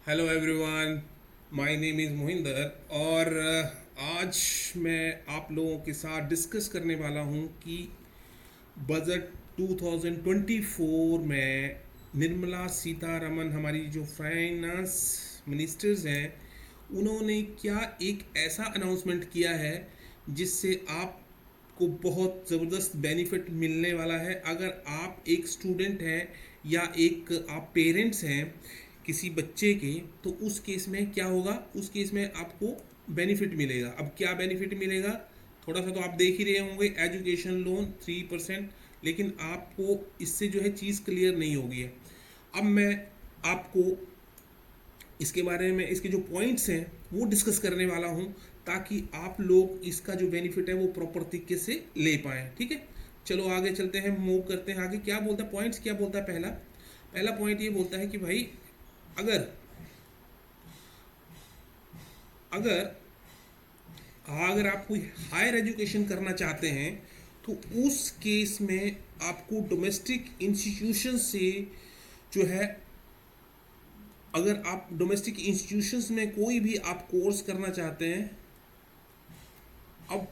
Hello everyone, my name is Mohinder और आज मैं आप लोगों के साथ डिस्कस करने वाला हूं कि बजट 2024 में निर्मला सीतारमन हमारी जो फाइनेंस मिनिस्टर्स हैं उन्होंने क्या एक ऐसा अनाउंसमेंट किया है जिससे आपको बहुत ज़बरदस्त बेनिफिट मिलने वाला है। अगर आप एक स्टूडेंट हैं या एक आप पेरेंट्स हैं किसी बच्चे के, तो उस केस में क्या होगा, उस केस में आपको बेनिफिट मिलेगा। अब क्या बेनिफिट मिलेगा, थोड़ा सा तो आप देख ही रहे होंगे, एजुकेशन लोन 3%। लेकिन आपको इससे जो है चीज़ क्लियर नहीं होगी है। अब मैं आपको इसके बारे में, इसके जो पॉइंट्स हैं वो डिस्कस करने वाला हूँ, ताकि आप लोग इसका जो बेनिफिट है वो प्रॉपर तरीके से ले पाएँ। ठीक है, चलो आगे चलते हैं, मूव करते हैं आगे। क्या बोलता है पॉइंट्स, क्या बोलता है पहला पहला पॉइंट ये बोलता है कि भाई अगर अगर अगर आप कोई हायर एजुकेशन करना चाहते हैं तो उस केस में आपको डोमेस्टिक इंस्टीट्यूशन से जो है, अगर आप डोमेस्टिक इंस्टीट्यूशंस में कोई भी आप कोर्स करना चाहते हैं, अब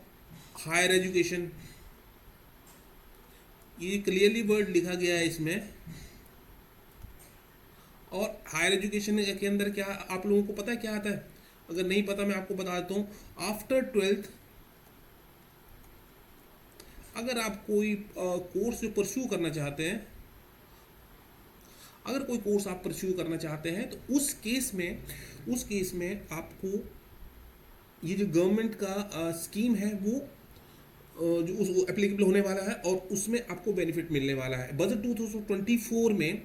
हायर एजुकेशन, ये क्लियरली वर्ड लिखा गया है इसमें। और हायर एजुकेशन के अंदर क्या आप लोगों को पता है क्या आता है? अगर नहीं पता मैं आपको बता देता हूँ। आफ्टर ट्वेल्थ अगर आप कोई कोर्स जो परस्यू करना चाहते हैं, अगर कोई कोर्स आप परस्यू करना चाहते हैं, तो उस केस में आपको ये जो गवर्नमेंट का स्कीम है वो जो उस एप्लीकेबल होने वाला है और उसमें आपको बेनिफिट मिलने वाला है। बजट 2024 में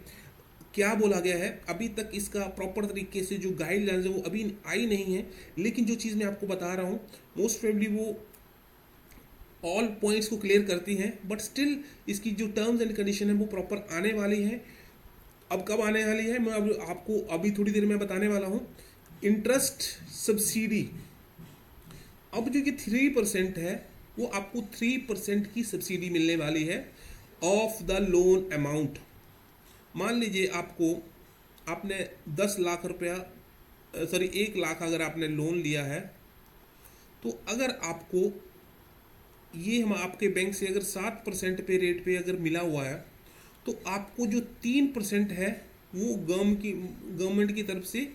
क्या बोला गया है, अभी तक इसका प्रॉपर तरीके से जो गाइडलाइंस है वो अभी आई नहीं है। लेकिन जो चीज़ मैं आपको बता रहा हूँ, मोस्ट प्रोबेबली वो ऑल पॉइंट्स को क्लियर करती हैं, बट स्टिल इसकी जो टर्म्स एंड कंडीशन है वो प्रॉपर आने वाली है। अब कब आने वाली है मैं अब आपको अभी थोड़ी देर में बताने वाला हूँ। इंटरेस्ट सब्सिडी, अब जो ये 3% है वो आपको 3% की सब्सिडी मिलने वाली है ऑफ द लोन अमाउंट। मान लीजिए आपको, आपने 10 लाख रुपया, सॉरी 1 लाख अगर आपने लोन लिया है, तो अगर आपको ये हम आपके बैंक से अगर 7% पे रेट पे अगर मिला हुआ है, तो आपको जो 3% है वो गवर्नमेंट की तरफ से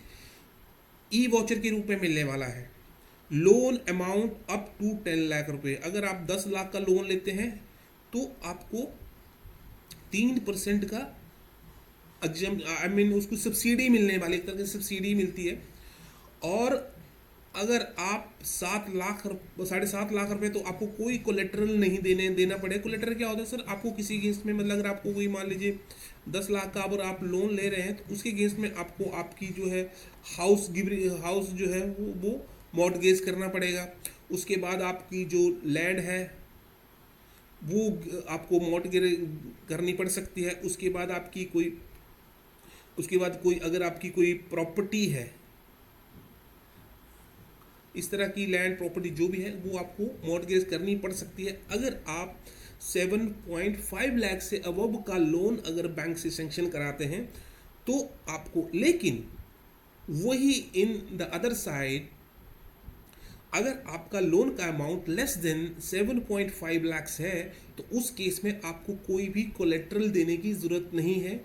ई वॉचर के रूप में मिलने वाला है। Loan amount up to 10 lakh रुपए, अगर आप 10 लाख का लोन लेते हैं तो आपको 3% का एग्जाम आई मीन उसको सब्सिडी मिलने वाली, एक तरह से सब्सिडी मिलती है। और अगर आप 7 लाख 7.5 लाख रुपए, तो आपको कोई कोलेटरल नहीं देना पड़ेगा। कोलेटरल क्या होता है सर, आपको किसी अगेंस्ट में, मतलब अगर आपको कोई मान लीजिए 10 लाख का अगर आप लोन ले रहे हैं, तो उसके अगेंस्ट में आपको आपकी जो है हाउस जो है वो मॉर्टगेज करना पड़ेगा। उसके बाद आपकी जो लैंड है वो आपको मॉर्टगेज करनी पड़ सकती है। उसके बाद कोई अगर आपकी कोई प्रॉपर्टी है, इस तरह की लैंड प्रॉपर्टी जो भी है वो आपको मॉर्टगेज करनी पड़ सकती है। अगर आप 7.5 लाख से अबव का लोन अगर बैंक से सेंक्शन कराते हैं तो आपको, लेकिन वही इन द अदर साइड, अगर आपका लोन का अमाउंट लेस देन 7.5 लाख है, तो उस केस में आपको कोई भी कोलेट्रल देने की ज़रूरत नहीं है।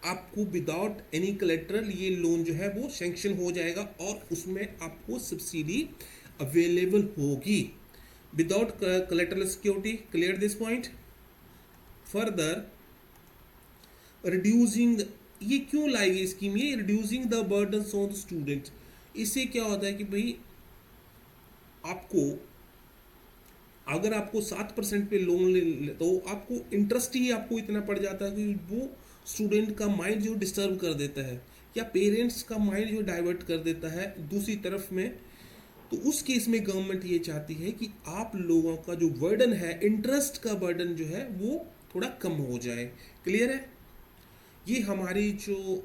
आपको विदाउट एनी कोलेट्रल ये लोन जो है वो सेंक्शन हो जाएगा और उसमें आपको सब्सिडी अवेलेबल होगी without collateral security. Clear this point? Further reducing, ये क्यों लाई गई स्कीम, ये reducing the burden on the student. इससे क्या होता है कि भाई आपको, अगर आपको 7% पे लोन ले तो आपको इंटरेस्ट ही आपको इतना पड़ जाता है कि वो स्टूडेंट का माइंड जो डिस्टर्ब कर देता है, या पेरेंट्स का माइंड जो डाइवर्ट कर देता है दूसरी तरफ में। तो उस केस में गवर्नमेंट ये चाहती है कि आप लोगों का जो बर्डन है, इंटरेस्ट का बर्डन जो है वो थोड़ा कम हो जाए। क्लियर है? ये हमारी जो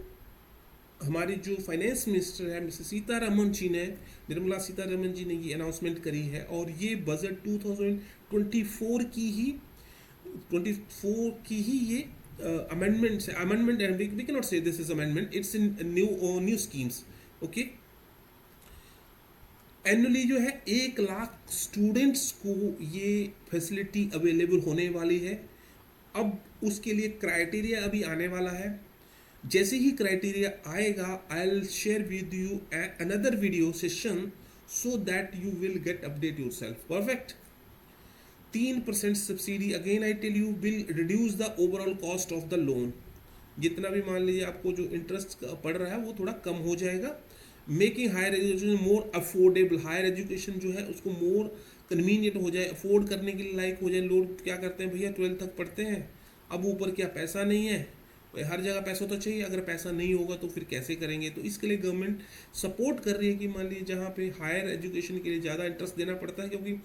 फाइनेंस मिनिस्टर है मिसेस सीतारमन जी ने, निर्मला सीतारमन जी ने ये अनाउंसमेंट करी है। और ये बजट 2024 की ही ये अमेंडमेंट है। वी कैन नॉट से this is amendment, it's in new schemes. Okay. Annually जो है 1 लाख स्टूडेंट्स को ये फैसिलिटी अवेलेबल होने वाली है। अब उसके लिए क्राइटेरिया अभी आने वाला है। जैसे ही क्राइटेरिया आएगा I will share with you another video session so that you will get update yourself. Perfect. 3% subsidy again I tell you will reduce the overall cost of the loan. जितना भी मान लीजिए आपको जो interest पड़ रहा है वो थोड़ा कम हो जाएगा। Making higher education more affordable. Higher education जो है उसको मोर कन्वीनियंट हो जाए, अफोर्ड करने के लिए लायक हो जाए। लोग क्या करते हैं, भैया 12th तक पढ़ते हैं, अब ऊपर क्या पैसा नहीं है। भाई हर जगह पैसा तो चाहिए, अगर पैसा नहीं होगा तो फिर कैसे करेंगे। तो इसके लिए गवर्नमेंट सपोर्ट कर रही है कि मान लीजिए जहाँ पे हायर एजुकेशन के लिए ज़्यादा इंटरेस्ट देना पड़ता है, क्योंकि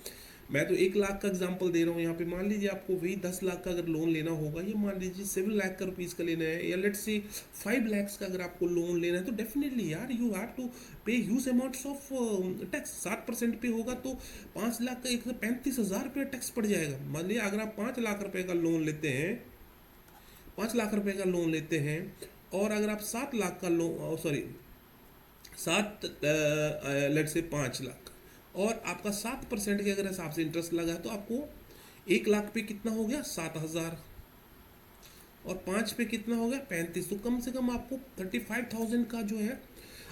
मैं तो 1 लाख का एग्जांपल दे रहा हूँ यहाँ पे। मान लीजिए आपको वही 10 लाख का अगर लोन लेना होगा, या मान लीजिए 7 लाख का रुपीज़ का लेना है, या लेट्स से 5 लाख का अगर आपको लोन लेना है, तो डेफिनेटली यार यू हैव टू पे ह्यूज अमाउंट्स ऑफ टैक्स। 7% पे होगा तो 5 लाख का 135,000 रुपये टैक्स पड़ जाएगा। मान लीजिए अगर आप 5 लाख रुपये का लोन लेते हैं, 5 लाख रुपये का लोन लेते हैं, और अगर आप 7 लाख का loan, sorry 7 let's say 5 lakh, और आपका 7% के अगर हिसाब से इंटरेस्ट लगा है, तो आपको 1 लाख पे कितना हो गया 7,000, और 5 पे कितना हो गया 35। तो कम से कम आपको 35,000 का जो है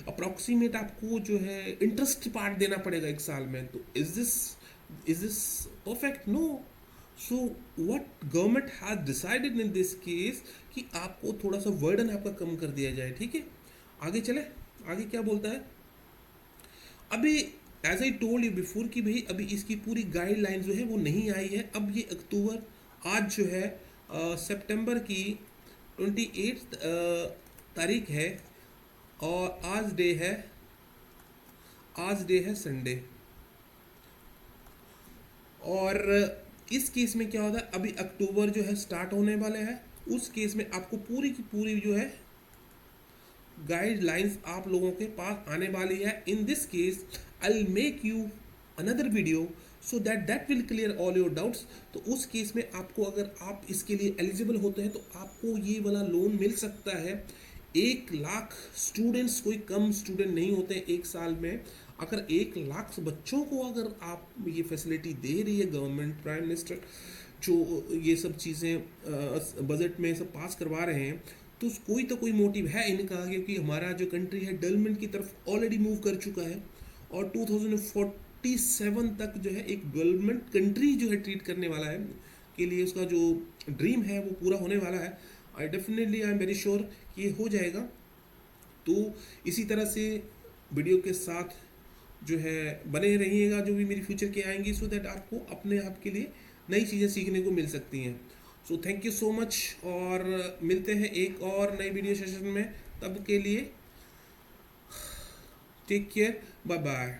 अप्रॉक्सीमेट आपको जो है इंटरेस्ट पार्ट देना पड़ेगा 1 साल में। तो is this perfect? No. So what government has decided in this case कि आपको थोड़ा सा वर्डन आपका कम कर दिया जाए। ठीक है, आगे चले। आगे क्या बोलता है अभी, as I told you before कि भाई अभी इसकी पूरी गाइडलाइन जो है वो नहीं आई है। अब ये अक्टूबर, आज जो है सितंबर की 28 तारीख है, और आज डे है संडे। और इस केस में क्या होता है, अभी अक्टूबर जो है स्टार्ट होने वाले हैं, उस केस में आपको पूरी की पूरी जो है गाइडलाइंस आप लोगों के पास आने वाली है। इन this case I will make you another video so that will clear all your doubts. तो उस केस में आपको, अगर आप इसके लिए एलिजिबल होते हैं, तो आपको ये वाला लोन मिल सकता है। 1 लाख स्टूडेंट्स कोई कम स्टूडेंट नहीं होते हैं 1 साल में। अगर 1 लाख बच्चों को अगर आप ये फैसिलिटी दे रही है गवर्नमेंट, प्राइम मिनिस्टर जो ये सब चीज़ें बजट में सब पास करवा रहे हैं, तो कोई मोटिव है इनका, क्योंकि हमारा जो कंट्री है डेवलपमेंट की तरफ ऑलरेडी मूव कर चुका है, और 2047 तक जो है एक डेवलपमेंट कंट्री जो है ट्रीट करने वाला है, के लिए उसका जो ड्रीम है वो पूरा होने वाला है। आई एम वेरी श्योर कि ये हो जाएगा। तो इसी तरह से वीडियो के साथ जो है बने रहिएगा, जो भी मेरी फ्यूचर के आएंगी, सो दैट आपको अपने आप के लिए नई चीज़ें सीखने को मिल सकती हैं। So thank you so much, और मिलते हैं एक और नई वीडियो सेशन में। तब के लिए टेक केयर, बाय बाय।